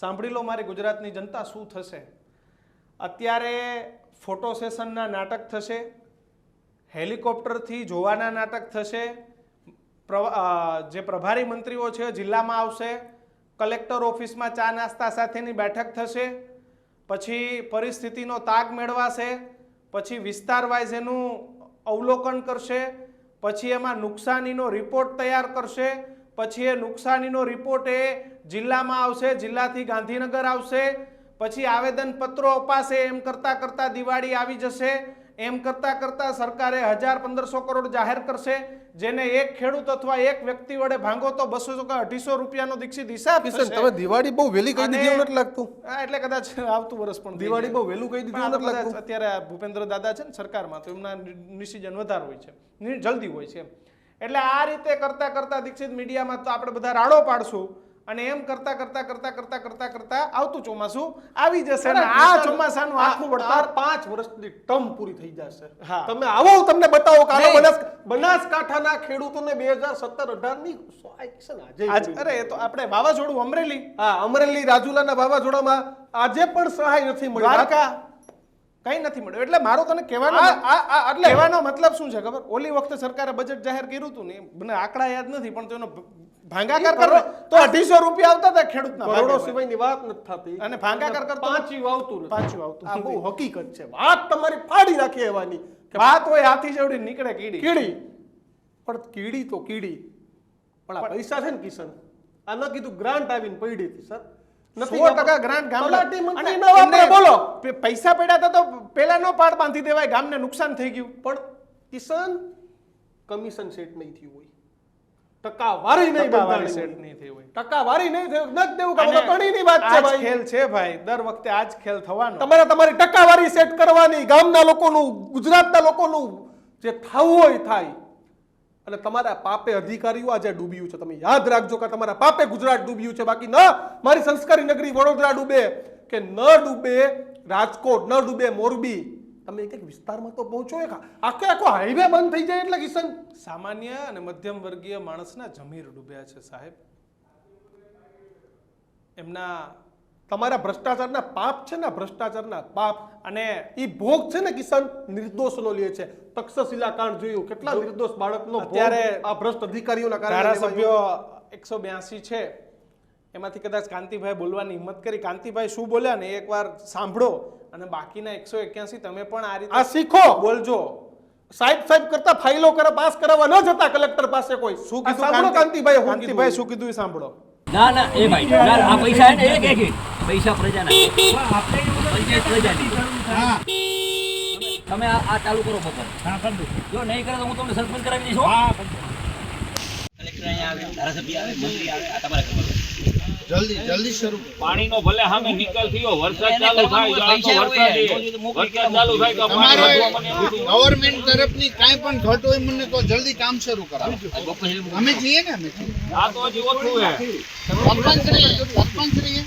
સાંભળી લો મારી ગુજરાતની જનતા શું થશે. અત્યારે ફોટો સેશનના નાટક થશે, હેલિકોપ્ટરથી જોવાના નાટક થશે, જે પ્રભારી મંત્રીઓ છે જિલ્લામાં આવશે, કલેક્ટર ઓફિસમાં ચા નાસ્તા સાથેની બેઠક થશે, પછી પરિસ્થિતિનો તાગ મેળવાશે, પછી વિસ્તાર વાઇઝ એનું અવલોકન કરશે, પછી એમાં નુકસાનીનો રિપોર્ટ તૈયાર કરશે, પછી એ નુકસાનીનો રિપોર્ટ એ જિલ્લામાં આવશે, જિલ્લાથી ગાંધીનગર આવશે, પછી આવેદનપત્રો અપાશે. એમ કરતાં કરતાં દિવાળી આવી જશે. એમ કરતાં કરતાં સરકારે 1000-1500 કરોડ જાહેર કરશે, જેને એક ખેડૂત અથવા એક વ્યક્તિ વડે ભાંગો તો 200 કે 250 રૂપિયાનો દીક્ષિત હિસાબ થશે. તમે દિવાળી બહુ વહેલી કહી દીધી એવું નથી લાગતું? એટલે કદાચ આવતું વર્ષ પણ દિવાળી બહુ વહેલું કહી દીધું નથી લાગતું? અત્યારે ભૂપેન્દ્ર દાદા છે ને સરકારમાં, તો એમના ડિસિઝન વધારે હોય છે, જલ્દી હોય છે. એટલે આ રીતે કરતા કરતા દીક્ષિત મીડિયામાં તો આપણે બધા રાડો પાડશું, અને એમ કરતા કરતા કરતા કરતા કરતા કરતા આવતું ચોમાસું આવી જશે. આ ચોમાસાનું આખું વળતર 5 વર્ષની ટર્મ પૂરી થઈ જશે. હા. તમે આવો, તમને બતાવો કે બનાસકાંઠાના ખેડૂતોને 2017-18 ની આજે અરે એ તો આપણે વાવાઝોડું અમરેલી, હા, અમરેલી રાજુલાના વાવાઝોડામાં આજે પણ સહાય નથી મળી. દ્વારકા કઈ નથી મળ્યું. એટલે મારો તને કહેવાનો મતલબ શું છે ખબર? ઓલી વખતે સરકારે બજેટ જાહેર કર્યું હતું ને, મને આંકડા યાદ નથી, પણ તેનો ભાંગાકાર કરો તો 250 રૂપિયા આવતા હતા ખેડૂતના. કરોડો સિવાયની વાત નથી થતી, અને ભાંગાકાર કરતો પાંચું આવતું નથી. પાછું આવતું. આ બહુ હકીકત છે. વાત તમારી ફાડી નાખી એવાની વાત હોય હાથી જેવડી નીકળે કીડી. પણ કીડી તો કીડી, પણ આ પૈસા છે ને કિશન, આ ન કીધું ગ્રાન્ટ આવીને પડી હતી સર, 100% ગ્રાન્ટ બોલો પૈસા પડ્યા હતા તો પેલા નો પાડ બાંધી દેવાય, ગામને નુકસાન થઈ ગયું. પણ કિશન કમિશન સેટ નહીં થયું હોય, ટકાવારી નહીં બંધાણી સેટ નહીં થઈ હોય, ટકાવારી નહીં થયું નથી દેવું કે ઘણીની વાત છે ભાઈ. ખેલ છે ભાઈ, દર વખતે આ જ ખેલ થવાનો. તમારી ટકાવારી સેટ કરવાની, ગામના લોકોનું, ગુજરાતના લોકોનું જે થવું હોય થાય. અને તમારા પાપે અધિકારીઓ આજે ડૂબ્યું છે. તમે યાદ રાખજો કે તમારા પાપે ગુજરાત ડૂબ્યું છે, બાકી ન મારી સંસ્કારી નગરી વડોદરા ડૂબે, કે ન ડૂબે રાજકોટ, ન ડૂબે મોરબી. તમે એક એક વિસ્તારમાં તો પહોંચો, આખો હાઈવે બંધ થઈ જાય એટલે કિશન સામાન્ય અને મધ્યમ વર્ગીય માણસના જમીર ડૂબ્યા છે સાહેબ. એમના તમારા ભ્રષ્ટાચારના પાપ છે ને, ભ્રષ્ટાચારના પાપ, અને એ ભોગ છે ને કિશન નિર્દોષનો લે છે. તક્ષશિલા કાંડ જોયું, કેટલા નિર્દોષ બાળકનો અત્યારે આ ભ્રષ્ટ અધિકારીઓના કારણે. ધારાસભ્યો 182 છે, એમાંથી કદાચ કાંતિભાઈ બોલવાની હિંમત કરી. કાંતિભાઈ શું બોલ્યા ને એકવાર સાંભળો, અને બાકીના 181 તમે પણ આ રીતે આ શીખો, બોલજો. સાહેબ કરતા ફાઇલો પાસ કરાવવા ન જતા કલેક્ટર પાસે કોઈ. શું કીધું કાંતિભાઈ શું કીધું એ સાંભળો. ના ના એ ભાઈ ના, આ પૈસા હે ને એક પૈસા પ્રજાના, પંચાયત પ્રજાની. તમે આ ચાલુ કરો બપોર. જો નહીં કરે તો હું તમને સરપંચ કરાવી દઈશ. કલેક્ટર અહીંયા આવે, ધારાસભ્ય આવે, મંત્રી આવે, આ તમારે કરવાનું. જલ્દી શરૂ. પાણીનો ભલે સામે નિકાલ થયો, વરસાદ ચાલુ થાય તો ગવર્મેન્ટ તરફની કાંઈ પણ ઘટ હોય મને તો જલ્દી કામ શરૂ કરાવો. અમે છીએ ને, આ તો હજી ઓછું હે. સરપંચશ્રી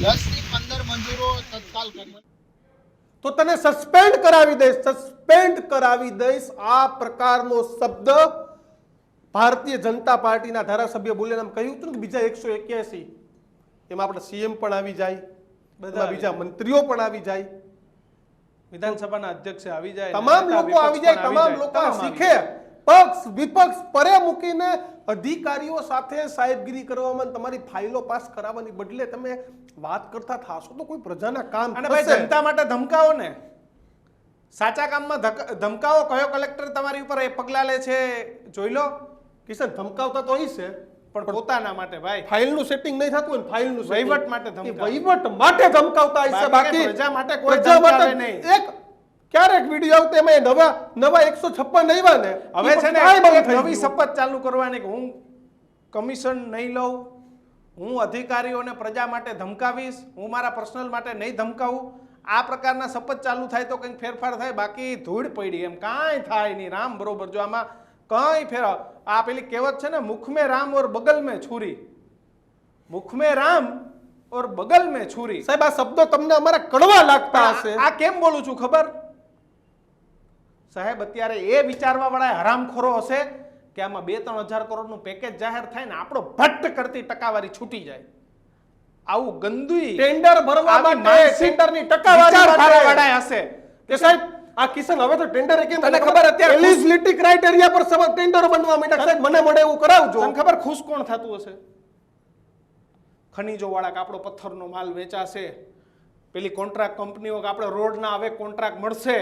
10 થી 15 મંજૂરો તત્કાલ કરી. તો તને સસ્પેન્ડ કરાવી દઈશ. આ પ્રકારનો શબ્દ ભારતીય જનતા પાર્ટીના ધારાસભ્ય બોલીને કહ્યું હતું ને, બીજા 181 એમાં આપણે સીએમ પણ આવી જાય, બધા બીજા મંત્રીઓ પણ આવી જાય, વિધાનસભાના અધ્યક્ષ આવી જાય, તમામ લોકો આવી જાય, તમામ લોકો શીખે. પક્ષ વિપક્ષ પરે મૂકીને અધિકારીઓ સાથે સાહેબગીરી કરવામાં, તમારી ફાઇલો પાસ કરાવવાની બદલે તમે વાત કરતા થાશો તો કોઈ પ્રજાના કામ. અને ભાઈ જનતા માટે ધમકાવો ને, સાચા કામમાં ધમકાવો. કયો કલેક્ટર તમારી ઉપર એ પગલા લે છે જોઈ લો. કિશન ધમકાવતા તો અહીં છે, પણ પોતાના માટે ભાઈ ફાઇલનું સેટિંગ નહીં થતું હોય, ફાઇલનું વહીવટ માટે ધમકાવતા હશે, બાકી પ્રજા માટે કોઈ ધમકાવે નહીં. એક ક્યારેક વિડિયો આવતો એમાં નવા 156 આવ્યા ને, હવે છે ને નવી શપથ ચાલુ કરવાની કે હું કમિશન નહીં લઉં, હું અધિકારીઓને પ્રજા માટે ધમકાવીશ, હું મારા પર્સનલ માટે નહીં ધમકાવું. આ પ્રકારના શપથ ચાલુ થાય તો કંઈક ફેરફાર થાય, બાકી ધૂળ પડી એમ કાંઈ થાય નહીં. રામ બરોબર, જો આમાં કઈ ફેર. આ પેલી કહેવત છે ને, મુખ में राम और बगल में छुरी, मुख में राम और बगल में छुरी. સાહેબ આ શબ્દો તમને અમારા કડવા લાગતા હશે. આ કેમ બોલું છું ખબર સાહેબ? અત્યારે એ વિચારવા વાળા હરામખોરો હશે કે આમાં 2-3 હજાર કરોડનું પેકેજ જાહેર થાય ને આપણો ભટ્ટ કરતી ટકાવારી છૂટી જાય. આવું ગંદુઈ ટેન્ડર ભરવા આવી માટે માનસિક ટેન્ડરની ટકાવારી વિચારધારાવાળા હશે કે સાહેબ આ કિશન હવે તો ટેન્ડર કેમ તને ખબર અત્યારે એલિજિબિલિટી ક્રાઇટેરિયા પર સબ ટેન્ડરો બનવા માંડ્યા સાહેબ મને મળે એવું કરાવજો. તને ખબર ખુશ કોણ થતું હશે? ખનીજો વાળા કાપડો પથ્થરનો માલ વેચાશે, પેલી કોન્ટ્રાક્ટ કંપનીઓ કે આપણે રોડના હવે કોન્ટ્રાક્ટ મળશે.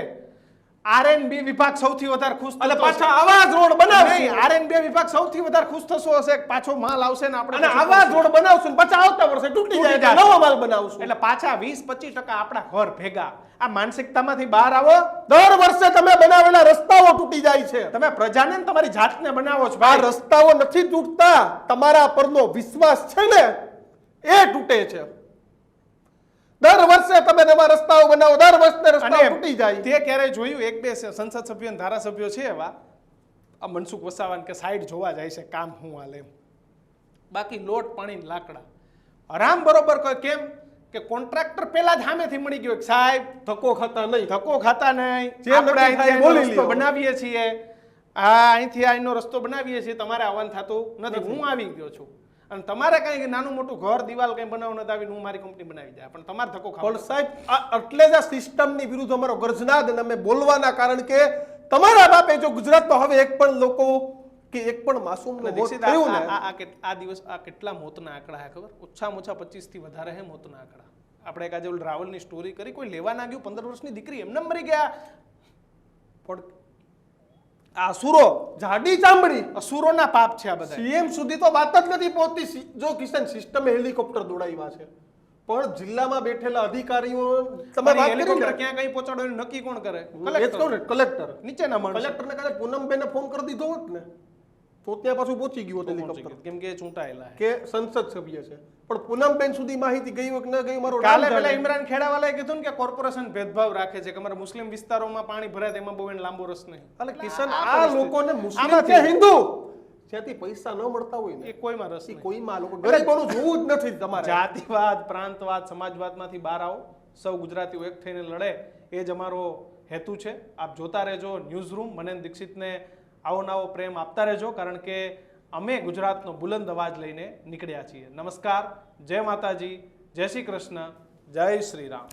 R&B વિભાગ સૌથી વધારે ખુશ એટલે થતો પાછા હશે. આવા જ રોડ બનાવશું નહીં, R&B વિભાગ સૌથી વધારે ખુશ થતો હશે કે પાછો માલ આવશે ને આપણે અને પછી આવા જ કરશું. રોડ બનાવશું ને પાછા આવતા વર્ષે તૂટી જાય જાય. એટલે નવો માલ બનાવશું. એટલે પાછા 20-25% આપણા ઘર ભેગા. આ માનસિકતામાંથી બહાર આવો. દર વર્ષે તમે બનાવેલા રસ્તાઓ તૂટી જાય છે. તમે પ્રજાને ને તમારી જાતને બનાવો છો આ ભાઈ. રસ્તાઓ નથી તૂટતા, તમારા પરનો વિશ્વાસ છે ને એ તૂટે છે. દર વર્ષે તમે નવા રસ્તાઓ બનાવો, દર વર્ષે રસ્તાઓ અને તૂટી જાય. તે ક્યારે જોયું? એક બે સંસદ સભ્યો અને ધારાસભ્યો છે એવા, આ મનસુખ વસાવાને કે સાઈડ જોવા જાય છે કામ હું હાલે એમ. બાકી લોટ પાણી ને લાકડા આરામ બરોબર કોઈ કેમ કે કોન્ટ્રાક્ટર પહેલા જ સામેથી મળી ગયો કે સાહેબ ધક્કો ખાતા નહીં. ધક્કો ખાતા નહીં, જે આપણે નક્કી થાય અહીંથી બોલી રસ્તો લ્યો. બનાવીએ છીએ, હા અહીંથી અહીંનો રસ્તો બનાવીએ છીએ, તમારે આવવાનું થતું નથી, હું આવી ગયો છું. અને તમારે કઈ નાનું મોટું ઘર દિવાલ કઈ બનાવવું નથી આવીને હું મારી કંપની બનાવી જાય, પણ તમારે ધક્કો ખાવો. પણ સાહેબ એટલે જ આ સિસ્ટમની વિરુદ્ધ અમારો ગર્જનાદ અને અમે બોલવાના કારણ કે તમારા બાપે જો ગુજરાતમાં હવે એક પણ લોકો કે એક પણ માસૂમનું મોત દીક્ષિત, થયું ને, આ દિવસ આ કેટલા મોતના આંકડા હે ખબર? ઓછામાં ઓછા 25 થી વધારે હે મોતના આંકડા. આપણે એક આજે ઓલ રાવલની સ્ટોરી કરી, કોઈ લેવા ના ગયું, 15 વર્ષની દીકરી એમને મરી ગયા. પણ આ અસુરો, જાડી ચામડી અસુરોના પાપ છે આ બધા. સીએમ સુધી તો વાત જ નથી પહોંચતી. જો કિશન સિસ્ટમે હેલિકોપ્ટર દોડાવ્યા છે, પણ જિલ્લામાં બેઠેલા અધિકારીઓ તમે વાત કરી હેલિકોપ્ટર ને, ક્યાં કઈ પહોંચાડો એનું નક્કી કોણ કરે? એ જ કહું ને, કલેક્ટર નીચેના માણસો. કલેક્ટરને કદાચ પૂનમબેને ફોન કરી દીધો હોત ને તો ત્યાં પાછું પહોંચી ગયું હોત હેલિકોપ્ટર, કેમ કે એ ચૂંટાયેલા હે. કે સંસદ સભ્ય છે. પણ પૂનમબેન સુધી માહિતી ગઈ હોય કે ન ગઈ મારો કાલે રામ પેલા જાણે. ઇમરાન ખેડાવાલાએ કીધું ને કે કોર્પોરેશન ભેદભાવ રાખે છે, કે અમારા મુસ્લિમ વિસ્તારોમાં પાણી ભરાય તેમાં બહુ એને લાંબો રસ નહીં. અને કિશન આ આ પરિસ્થિતિ. લોકોને મુસ્લિમ આમાંથી કે હિન્દુ જ્યાંથી પૈસા ન મળતા હોય એ ને કોઈમાં રસ એ નહીં. કોઈમાં લોકો ગરીબોનું જોવું જ નથી તમારે. જાતિવાદ, પ્રાંતવાદ, સમાજવાદમાંથી બહાર આવો, સૌ ગુજરાતીઓ એક થઈને લડે, એ જ અમારો હેતુ છે. આપ જોતા રહેજો ન્યૂઝરૂમ. મને દીક્ષિતને આવો નવો પ્રેમ આપતા રહેજો, કારણ કે અમે ગુજરાતનો બુલંદ અવાજ લઈને નીકળ્યા છીએ. નમસ્કાર, જય માતાજી, જય શ્રી કૃષ્ણ, જય શ્રી રામ.